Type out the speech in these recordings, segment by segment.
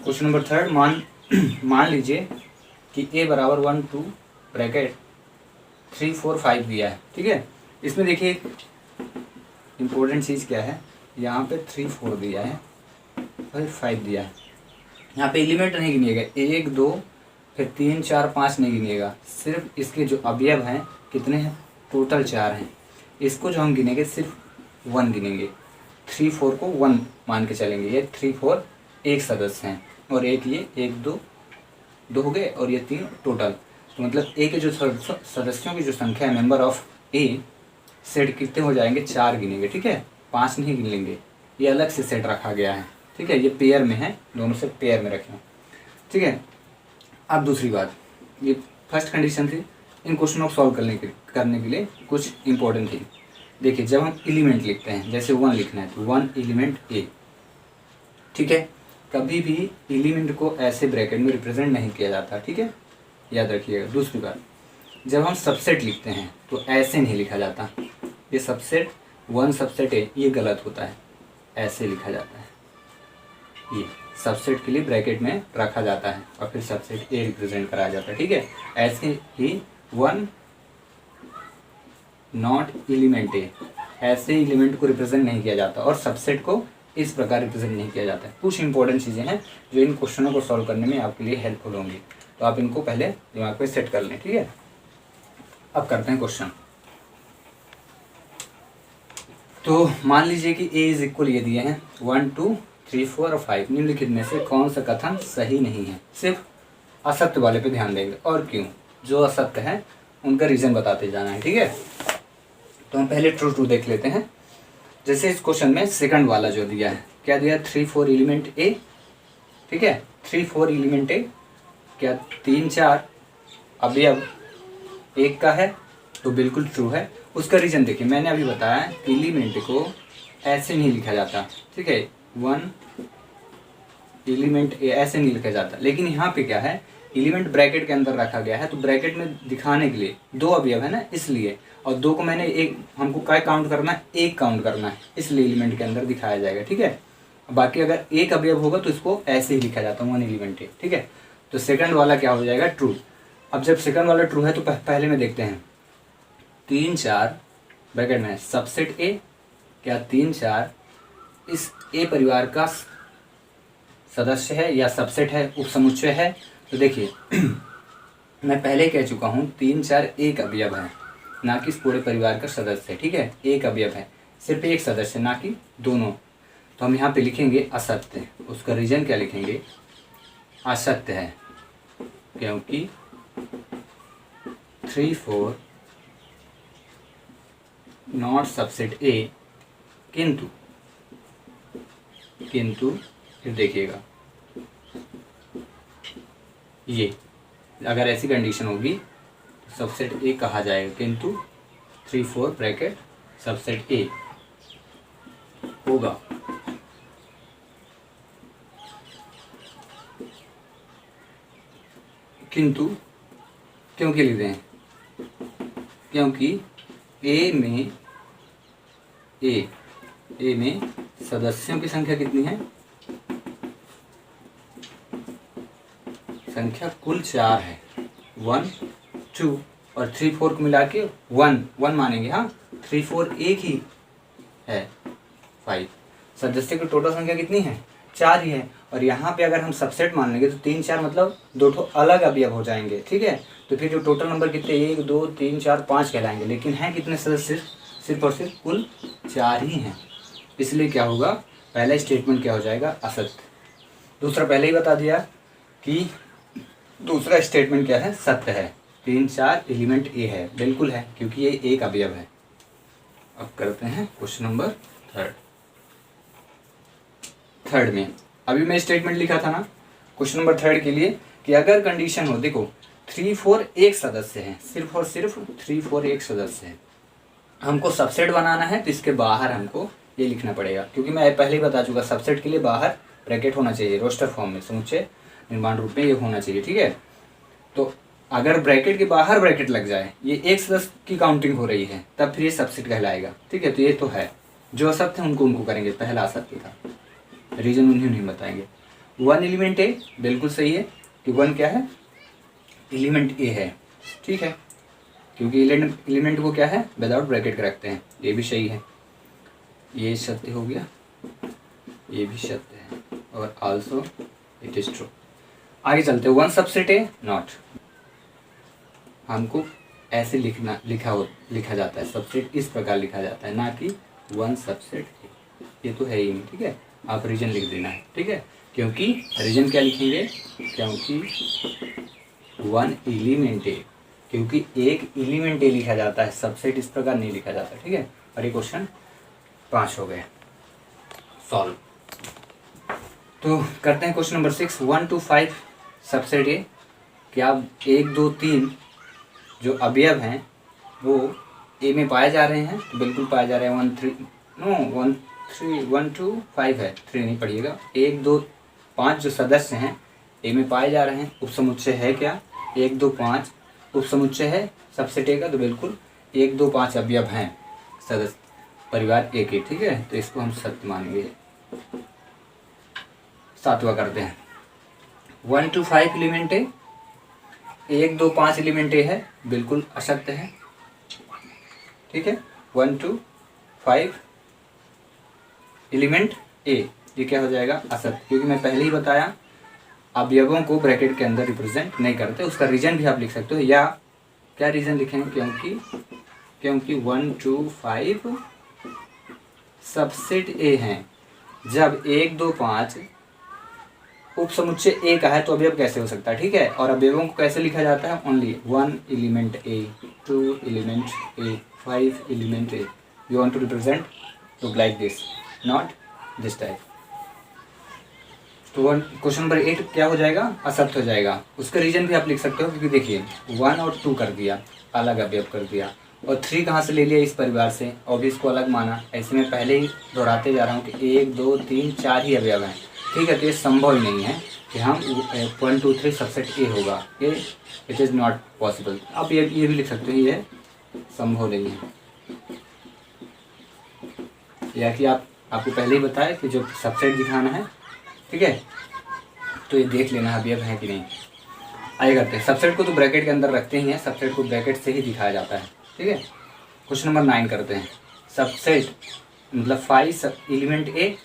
Question number third, मान लीजिए कि ए बराबर 1 2 ब्रैकेट 3 4 5 दिया है। ठीक है, इसमें देखिए इम्पोर्टेंट चीज़ क्या है, यहाँ पे 3 4 दिया है और 5 दिया है। यहाँ पे एलिमेंट नहीं गिनिएगा, 1 2 फिर 3 4 5 नहीं गिनिएगा, सिर्फ इसके जो अवयव हैं कितने हैं, टोटल 4 हैं। इसको जो हम गिनेंगे सिर्फ 1 गिनेंगे, 3 4 को 1 मान के चलेंगे। ये 3 4 एक सदस्य हैं और एक ये 1 2 2 हो गए और ये 3 टोटल। तो मतलब ए के जो सदस्यों की जो संख्या है, मेंबर ऑफ ए, सेट कितने हो जाएंगे, 4 गिनेंगे। ठीक है, 5 नहीं गिन लेंगे, ये अलग से सेट रखा गया है। ठीक है, ये पेयर में है, दोनों से पेयर में रखें। ठीक है, अब दूसरी बात, ये फर्स्ट कंडीशन थी। इन क्वेश्चनों को सॉल्व करने के लिए कुछ इंपॉर्टेंट थी। देखिए, जब हम एलिमेंट लिखते हैं, जैसे 1 लिखना है तो 1 एलिमेंट ए। ठीक है, कभी भी एलिमेंट को ऐसे ब्रैकेट में रिप्रेजेंट नहीं किया जाता। ठीक है, याद रखिएगा। दूसरी बात, जब हम सबसेट लिखते हैं तो ऐसे नहीं लिखा जाता। ये सबसेट 1 सबसेट ए, ये गलत होता है, ऐसे लिखा जाता है। ये सबसेट के लिए ब्रैकेट में रखा जाता है और फिर सबसेट ए रिप्रेजेंट कराया जाता है। ठीक है, ऐसे ही 1 नॉट एलिमेंट ए, ऐसे एलिमेंट को रिप्रेजेंट नहीं किया जाता और सबसेट को इस प्रकार रिप्रेजेंट नहीं किया जाता है। कुछ इंपॉर्टेंट चीज़ें हैं जो इन क्वेश्चनों को सॉल्व करने में आपके लिए हेल्पफुल होंगी, तो आप इनको पहले दिमाग पे सेट कर लें। ठीक है, अब करते हैं क्वेश्चन। तो मान लीजिए कि ए इज इक्वल, ये दिए हैं 1 2 3 4 और 5। निम्नलिखित में से कौन सा कथन सही नहीं है। सिर्फ असत्य वाले पे ध्यान देंगे, और क्यों, जो असत्य है उनका रीजन बताते जाना है। ठीक है, तो हम पहले ट्रू देख लेते हैं। जैसे इस क्वेश्चन में सेकंड वाला जो दिया है, क्या दिया, 3 4 एलिमेंट ए। ठीक है, 3 4 एलिमेंट ए, क्या 3 4 अवयव एक का है, तो बिल्कुल ट्रू है। उसका रीजन देखिए, मैंने अभी बताया एलिमेंट को ऐसे नहीं लिखा जाता। ठीक है, 1 एलिमेंट ए ऐसे नहीं लिखा जाता, लेकिन यहाँ पे क्या है, एलिमेंट ब्रैकेट के अंदर रखा गया है, तो ब्रैकेट में दिखाने के लिए 2 अवयव है ना, इसलिए, और 2 को मैंने एक, हमको क्या काउंट करना है, 1 काउंट करना है, इसलिए एलिमेंट के अंदर दिखाया जाएगा। ठीक है, बाकी अगर 1 अवयव होगा तो इसको ऐसे ही लिखा जाता है, 1 एलिमेंट ए। ठीक है, तो सेकंड वाला क्या हो जाएगा, ट्रू। अब जब सेकंड वाला ट्रू है तो पहले में देखते हैं, 3 4 ब्रैकेट में सबसेट ए, क्या 3 4 इस ए परिवार का सदस्य है या सबसेट है, उपसमुच्चय है। तो देखिए मैं पहले कह चुका हूँ 3 4 एक अवयव है, ना कि इस पूरे परिवार का सदस्य है। ठीक है, एक अवयव है, सिर्फ एक सदस्य, ना कि दोनों। तो हम यहाँ पे लिखेंगे असत्य। उसका रीजन क्या लिखेंगे, असत्य है, क्योंकि 3 4 नॉट सबसेट ए, किंतु फिर देखिएगा, ये अगर ऐसी कंडीशन होगी तो सबसेट ए कहा जाएगा, किंतु 3 4 ब्रैकेट सबसेट ए होगा। किंतु क्योंकि लिखते हैं, क्योंकि ए में सदस्यों की संख्या कितनी है, संख्या कुल 4 है, 1 2 और 3 4 को मिला के 1 मानेंगे। हाँ, 3 4 एक ही है, 5। सदस्य की टोटल संख्या कितनी है, 4 ही है। और यहाँ पे अगर हम सबसेट मान लेंगे तो 3 4 मतलब 2 अलग अवयव हो जाएंगे। ठीक है, तो फिर जो टोटल नंबर कितने, 1 2 3 4 5 कहलाएंगे, लेकिन हैं कितने सदस्य, सिर्फ और सिर्फ कुल 4 ही हैं। इसलिए क्या होगा, पहला स्टेटमेंट क्या हो जाएगा, असत्य। दूसरा पहले ही बता दिया कि दूसरा स्टेटमेंट क्या है, सत्य है। 3 4 एलिमेंट ए है, बिल्कुल है, क्योंकि ये एक अवयव है। अब करते हैं क्वेश्चन नंबर थर्ड में अभी मैं स्टेटमेंट लिखा था ना क्वेश्चन नंबर थर्ड के लिए, कि अगर कंडीशन हो, देखो 3 4 एक सदस्य है, सिर्फ और सिर्फ 3 4 एक सदस्य है, हमको सबसेट बनाना है, तो इसके बाहर हमको ये लिखना पड़ेगा, क्योंकि मैं पहले ही बता चुका, सबसेट के लिए बाहर ब्रैकेट होना चाहिए, रोस्टर फॉर्म में, समुच्चय निर्माण रूप में ये होना चाहिए। ठीक है, तो अगर ब्रैकेट के बाहर ब्रैकेट लग जाए, ये एक सदस्य की काउंटिंग हो रही है, तब फिर ये सबसेट कहलाएगा। ठीक है, तो ये तो है, जो असत्य है उनको करेंगे, पहला असत्य था, रीजन उन्हें नहीं बताएंगे। वन एलिमेंट ए, बिल्कुल सही है कि वन क्या है, एलिमेंट ए है, ठीक है, क्योंकि एलिमेंट को क्या है विदाउट ब्रैकेट रखते हैं, ये भी सही है, ये सत्य हो गया, ये भी सत्य है, और आल्सो इट इज ट्रू। आगे चलते, वन सबसेट ए नॉट, हमको ऐसे लिखा जाता है, सबसेट इस प्रकार लिखा जाता है, ना कि वन सबसेट ए, ये तो है ही नहीं, ठीक है, आप रीजन लिख देना है, ठीक है, क्योंकि रीजन क्या लिखेंगे, क्योंकि वन एलिमेंट ए, क्योंकि एक एलिमेंट ए लिखा जाता है, सबसेट इस प्रकार नहीं लिखा जाता, ठीक है। और ये क्वेश्चन 5 हो गए सॉल्व। तो करते हैं question number 6, 1 to 5 subset A, क्या 1 2 3 जो अवयव हैं वो ए में पाए जा रहे हैं, तो बिल्कुल पाए जा रहे हैं, 1 3 नो 1 3 1 2 5 है, 3 नहीं पढ़िएगा, 1 2 5 जो सदस्य हैं ए में पाए जा रहे हैं, उपसमुच्चय है क्या, 1 2 5 उपसमुच्चय है सबसेट ए का, तो बिल्कुल 1 2 5 अवयव हैं सदस्य परिवार ए के, ठीक है, तो इसको हम सत्य मानेंगे। 7वां करते हैं, 1 to 5 एलिमेंट ए, 1 2 5 एलिमेंट ए है, बिल्कुल असत्य है, ठीक है, 1 to 5 एलिमेंट ए, ये क्या हो जाएगा असत्य, क्योंकि मैं पहले ही बताया अवयवों को ब्रैकेट के अंदर रिप्रेजेंट नहीं करते, उसका रीजन भी आप लिख सकते हो, या क्या रीजन लिखेंगे, क्योंकि 1 to 5 सबसेट ए हैं, जब 1 2 5 उपसमुच्चय ए का है तो अवयव कैसे हो सकता है, ठीक है, और अवयवों को कैसे लिखा जाता है, only 1 element A, 2 element A, 5 element A, you want to represent look like this, not this type. तो क्वेश्चन नंबर 8 क्या हो जाएगा, असत्य हो जाएगा, उसका रीजन भी आप लिख सकते हो, क्योंकि देखिए 1 और 2 कर दिया, अलग अवयव कर दिया, और 3 कहाँ से ले लिया, इस परिवार से, और भी इसको अलग माना, ऐसे में पहले ही दोहराते जा रहा हूँ कि 1 2 3 4 ही अवयव हैं, ठीक है, तो ये संभव ही नहीं है कि हम 1 2 3 सबसेट ए होगा, ये इट इज़ नॉट पॉसिबल। आप ये भी लिख सकते हो, ये संभव नहीं है, या कि आपको पहले ही बताया कि जो सबसेट दिखाना है, ठीक है, तो ये देख लेना अवयव है कि नहीं। आगे करते हैं, सबसेट को तो ब्रैकेट के अंदर रखते ही हैं, सबसेट को ब्रैकेट से ही दिखाया जाता है, ठीक है। क्वेश्चन नंबर 9 करते हैं, सबसेट मतलब 5 एलिमेंट ए,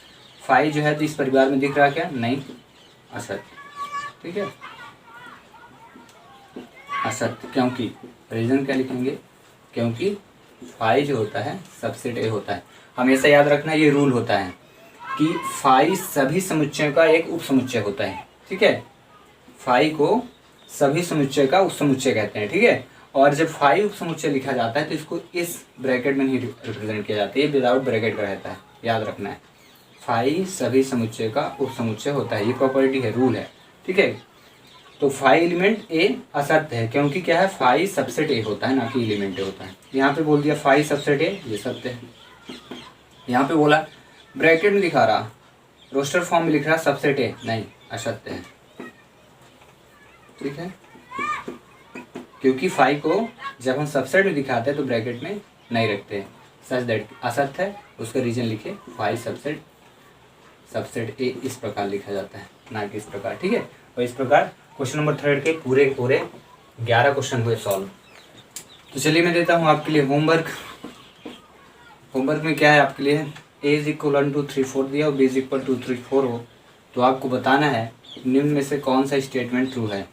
5 जो है तो इस परिवार में दिख रहा क्या, नहीं, असत्य, ठीक है, असत्य, क्योंकि रीजन क्या लिखेंगे, क्योंकि 5 जो होता है सबसेट ए होता है, हमेशा याद रखना ये रूल होता है कि 5 सभी समुच्चयों का एक उपसमुच्चय होता है, ठीक है, 5 को सभी समुच्चय का उपसमुच्चय कहते हैं, ठीक है, और जब 5 उपसमुच्चय लिखा जाता है तो इसको इस ब्रैकेट में नहीं रिप्रेजेंट किया जाता है, ये विदाउट ब्रैकेट का रहता है, याद रखना है, 5 सभी समुच्चय का उपसमुच्चय होता है, ये प्रॉपर्टी है, रूल है, ठीक है। तो 5 एलिमेंट ए असत्य है, क्योंकि क्या है 5 सबसेट ए होता है, ना कि एलिमेंट ए होता है। यहाँ पे बोल दिया 5 सबसेट ए, ये सत्य है। यहाँ पे बोला ब्रैकेट में दिखा रहा, रोस्टर फॉर्म में लिख रहा सबसेट ए, नहीं, असत्य है, ठीक है, क्योंकि 5 को जब हम सबसेट में दिखाते हैं तो ब्रैकेट में नहीं रखते, सच दैट असत्य है, उसका रीजन लिखे 5 सबसेट ए इस प्रकार लिखा जाता है, ना कि इस प्रकार, ठीक है। और इस प्रकार क्वेश्चन नंबर 3 के पूरे 11 क्वेश्चन हुए सॉल्व। तो चलिए मैं देता हूँ आपके लिए होमवर्क। होमवर्क में क्या है आपके लिए, ए इज इक्वल 1 2 3 4 दिया और बी इज इक्वल 2 3 4 हो, तो आपको बताना है निम्न में से कौन सा स्टेटमेंट ट्रू है,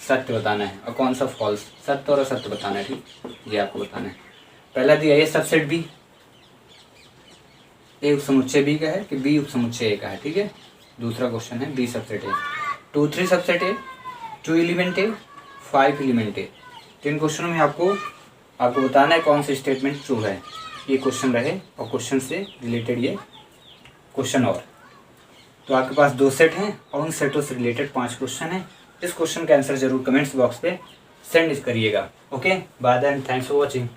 सत्य बताना है, और कौन सा फॉल्स, सत्य और असत्य बताना है, ठीक, ये आपको बताना है। पहला दिया ए सबसेट बी, ए उपसमुच्चय बी का है कि बी उपसमुच्चय ए का है, ठीक है। दूसरा क्वेश्चन है B subset A, 2 3 subset A, 2 element A, 5 element A. 3 क्वेश्चनों में आपको बताना है कौन सा स्टेटमेंट ट्रू है, ये क्वेश्चन रहे, और क्वेश्चन से रिलेटेड ये क्वेश्चन और। तो आपके पास 2 सेट हैं और उन सेटों से रिलेटेड 5 क्वेश्चन हैं। इस क्वेश्चन का आंसर जरूर कमेंट्स बॉक्स पे सेंड करिएगा। Okay, bye then, thanks for watching.